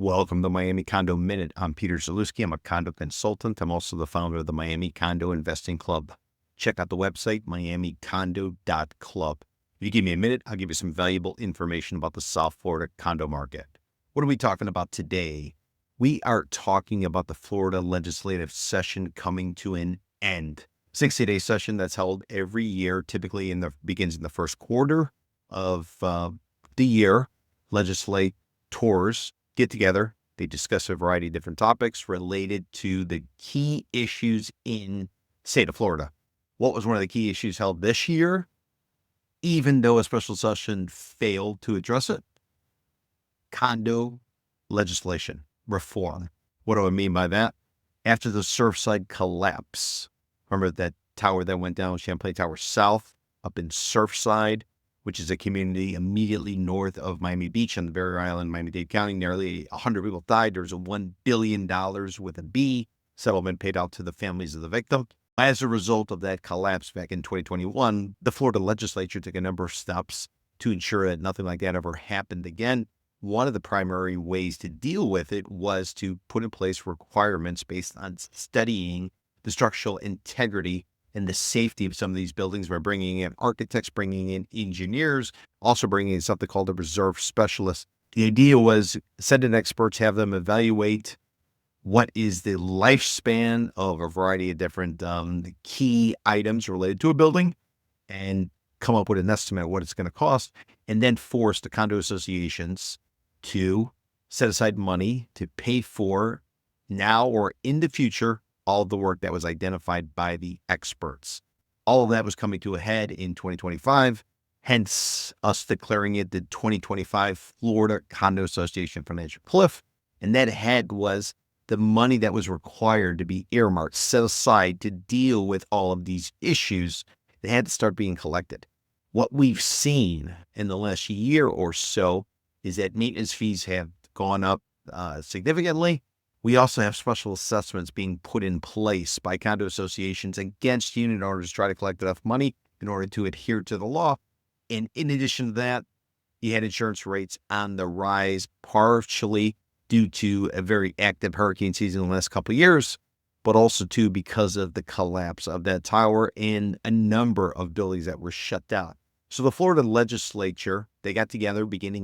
Welcome to Miami Condo Minute. I'm Peter Zalewski. I'm a condo consultant. I'm also the founder of the Miami Condo Investing Club. Check out the website, miamicondo.club. If you give me a minute, I'll give you some valuable information about the South Florida condo market. What are we talking about today? We are talking about the Florida legislative session coming to an end. 60-day session that's held every year, typically begins in the first quarter of the year. Legislators get together. They discuss a variety of different topics related to the key issues in the state of Florida. What was one of the key issues held this year, even though a special session failed to address it? Condo legislation reform. What do I mean by that? After the Surfside collapse, remember that tower that went down, Champlain Tower South, up in Surfside, which is a community immediately north of Miami Beach on the Barrier Island, Miami-Dade County. Nearly 100 people died. There was a $1 billion with a B settlement paid out to the families of the victim. As a result of that collapse back in 2021, the Florida legislature took a number of steps to ensure that nothing like that ever happened again. One of the primary ways to deal with it was to put in place requirements based on studying the structural integrity and the safety of some of these buildings by bringing in architects, bringing in engineers, also bringing in something called a reserve specialist. The idea was send in experts, have them evaluate what is the lifespan of a variety of different key items related to a building and come up with an estimate of what it's going to cost, and then force the condo associations to set aside money to pay for now or in the future all of the work that was identified by the experts. All of that was coming to a head in 2025, hence us declaring it the 2025 Florida Condo Association Financial Cliff. And that head was the money that was required to be earmarked, set aside to deal with all of these issues that had to start being collected. What we've seen in the last year or so is that maintenance fees have gone up significantly. We also have special assessments being put in place by condo associations against unit owners to try to collect enough money in order to adhere to the law. And in addition to that, you had insurance rates on the rise, partially due to a very active hurricane season in the last couple of years, but also too because of the collapse of that tower and a number of buildings that were shut down. So the Florida legislature, they got together beginning